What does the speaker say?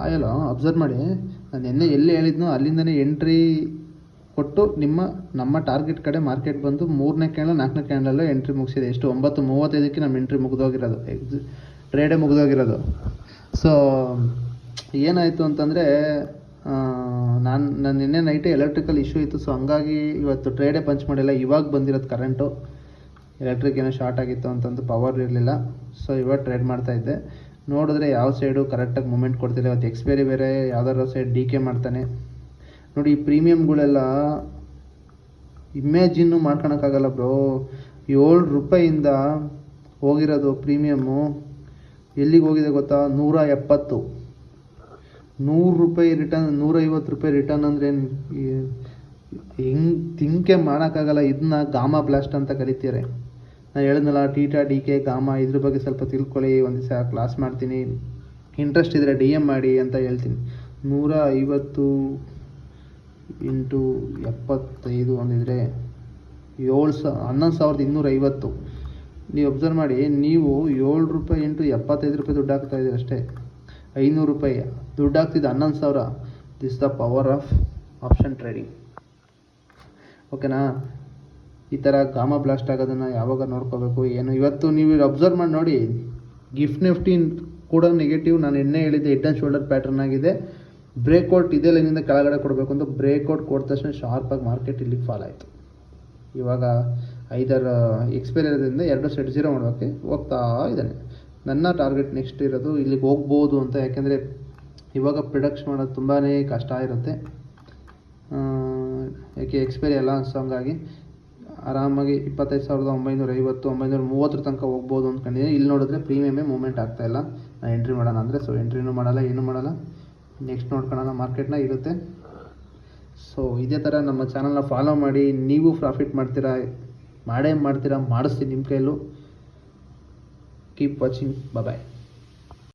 ಆಯಲ್ಲ observe ಮಾಡಿ, ನಾನು ನಿನ್ನೆ ಎಲ್ಲಿ ಹೇಳಿದ್ನೋ ಅಲ್ಲಿಂದನೇ ಎಂಟ್ರಿ ಕೊಟ್ಟು ನಮ್ಮ ಟಾರ್ಗೆಟ್ ಕಡೆ ಮಾರ್ಕೆಟ್ ಬಂದು 3ನೇ ಕ್ಯಾಂಡಲ್ 4ನೇ ಕ್ಯಾಂಡಲ್ಲೂ ಎಂಟ್ರಿ ಮುಗಿಸಿದೆ. ಎಷ್ಟು 9:35ಕ್ಕೆ ನಮ್ಮ ಎಂಟ್ರಿ ಮುಗಿದೋಗಿರೋದು, ಟ್ರೇಡೇ ಮುಗಿದೋಗಿರೋದು. ಸೊ ಏನಾಯಿತು ಅಂತಂದರೆ ನಾನು ನಿನ್ನೆ ನೈಟೇ ಎಲೆಕ್ಟ್ರಿಕಲ್ ಇಶ್ಯೂ ಇತ್ತು. ಸೊ ಹಂಗಾಗಿ ಇವತ್ತು ಟ್ರೇಡೇ ಪಂಚ್ ಮಾಡಿಲ್ಲ. ಇವಾಗ ಬಂದಿರೋದು ಕರೆಂಟು, ಎಲೆಕ್ಟ್ರಿಕ್ ಏನೋ ಶಾರ್ಟ್ ಆಗಿತ್ತು ಅಂತಂದು ಪವರ್ ಇರಲಿಲ್ಲ. ಸೊ ಇವಾಗ ಟ್ರೇಡ್ ಮಾಡ್ತಾಯಿದ್ದೆ. ನೋಡಿದ್ರೆ ಯಾವ ಸೈಡು ಕರೆಕ್ಟಾಗಿ ಮೂಮೆಂಟ್ ಕೊಡ್ತಿಲ್ಲ. ಇವತ್ತು ಎಕ್ಸ್ಪೈರಿ ಬೇರೆ ಯಾವ್ದಾದ್ರು ಸೈಡ್ ಡಿ ಕೆ ಮಾಡ್ತಾನೆ ನೋಡಿ. ಈ ಪ್ರೀಮಿಯಮ್ಗಳೆಲ್ಲ ಇಮ್ಯಾಜಿನ್ನು ಮಾಡ್ಕೊಳಕ್ಕಾಗಲ್ಲ ಬ್ರೋ. 7 ರೂಪಾಯಿಂದ ಹೋಗಿರೋದು ಪ್ರೀಮಿಯಮ್ಮು ಎಲ್ಲಿಗೆ ಹೋಗಿದೆ ಗೊತ್ತಾ? 170. 100 ರೂಪಾಯಿ ರಿಟರ್ನ್, 150 ರೂಪಾಯಿ ರಿಟರ್ನ್ ಅಂದರೆ ಹೆಂಗೆ ತಿಂಕೆ ಮಾಡೋಕ್ಕಾಗಲ್ಲ. ಇದನ್ನ ಗಾಮಾ ಬ್ಲಾಸ್ಟ್ ಅಂತ ಕರಿತಾರೆ. ನಾನು ಹೇಳಿದ್ನಲ್ಲ, ಟೀಟಾ ಡಿ ಕೆ ಗಾಮಾ ಇದ್ರ ಬಗ್ಗೆ ಸ್ವಲ್ಪ ತಿಳ್ಕೊಳ್ಳಿ. ಒಂದು ದಿವಸ ಕ್ಲಾಸ್ ಮಾಡ್ತೀನಿ, ಇಂಟ್ರೆಸ್ಟ್ ಇದ್ದರೆ DM ಮಾಡಿ ಅಂತ ಹೇಳ್ತೀನಿ. 150 × 75 ಒಂದಿದ್ರೆ 11,250. ನೀವು ಅಬ್ಸರ್ವ್ ಮಾಡಿ, ನೀವು 7 ರೂಪಾಯಿ × 75 ರೂಪಾಯಿ ದುಡ್ಡು ಹಾಕ್ತಾಯಿದ್ದೀರ ಅಷ್ಟೇ. 500 ರೂಪಾಯಿ ದುಡ್ಡು ಹಾಕ್ತಿದ್ದು 11,000. This the power of option trading. ಓಕೆನಾ? ಈ ಥರ ಗಾಮಾ ಬ್ಲಾಸ್ಟ್ ಆಗೋದನ್ನು ಯಾವಾಗ ನೋಡ್ಕೋಬೇಕು ಏನು. ಇವತ್ತು ನೀವು ಅಬ್ಸರ್ವ್ ಮಾಡಿ ನೋಡಿ, ಗಿಫ್ಟ್ ನಿಫ್ಟಿ ಕೂಡ ನೆಗೆಟಿವ್. ನಾನು ಎಣ್ಣೆ ಹೇಳಿದ್ದೆ, ಹೆಡ್ ಆ್ಯಂಡ್ ಶೋಲ್ಡರ್ ಪ್ಯಾಟರ್ನ್ ಆಗಿದೆ. ಬ್ರೇಕ್ಔಟ್ ಇದೇ ಲೈನಿಂದ ಕೆಳಗಡೆ ಕೊಡಬೇಕು ಅಂತ ಬ್ರೇಕ್ಔಟ್ ಕೊಟ್ಟ ತಕ್ಷಣ ಶಾರ್ಪಾಗಿ ಮಾರ್ಕೆಟ್ ಇಲ್ಲಿಗೆ ಫಾಲ್ ಆಯಿತು. ಇವಾಗ 5 ಎಕ್ಸ್ಪೈರಿ ಇರೋದ್ರಿಂದ 2 ಸೆಟ್ 0 ಮಾಡೋಕ್ಕೆ ಹೋಗ್ತಾ ಇದ್ದಾನೆ. ನನ್ನ ಟಾರ್ಗೆಟ್ ನೆಕ್ಸ್ಟ್ ಇರೋದು ಇಲ್ಲಿಗೆ ಹೋಗ್ಬೋದು ಅಂತ. ಯಾಕೆಂದರೆ ಇವಾಗ ಪ್ರಿಡಕ್ಷನ್ ಮಾಡೋದು ತುಂಬಾ ಕಷ್ಟ ಇರುತ್ತೆ. ಯಾಕೆ ಎಕ್ಸ್ಪೈರಿ ಅಲ್ಲ. ಸೊ ಹಂಗಾಗಿ ಆರಾಮಾಗಿ 25,950 930 ತನಕ ಹೋಗ್ಬೋದು ಅಂದ್ಕೊಂಡಿದ್ದೀನಿ. ಇಲ್ಲಿ ನೋಡಿದ್ರೆ ಪ್ರೀಮಿಯಮೇ ಮೂವ್ಮೆಂಟ್ ಆಗ್ತಾಯಿಲ್ಲ. ನಾನು ಎಂಟ್ರಿ ಮಾಡೋಣ ಅಂದರೆ ಸೊ ಎಂಟ್ರಿನೂ ಮಾಡಲ್ಲ, ಏನೂ ಮಾಡಲ್ಲ. ನೆಕ್ಸ್ಟ್ ನೋಡ್ಕೊಳ್ಳೋಣ ಮಾರ್ಕೆಟ್ನ ಇರುತ್ತೆ. ಸೊ ಇದೇ ಥರ ನಮ್ಮ ಚಾನಲ್ನ ಫಾಲೋ ಮಾಡಿ. ನೀವು ಪ್ರಾಫಿಟ್ ಮಾಡ್ತೀರಾ, ಮಾಡಿಸ್ತೀನಿ ನಿಮ್ಮ ಕೈಯಲ್ಲೂ. Keep watching. ಬಾಯ್.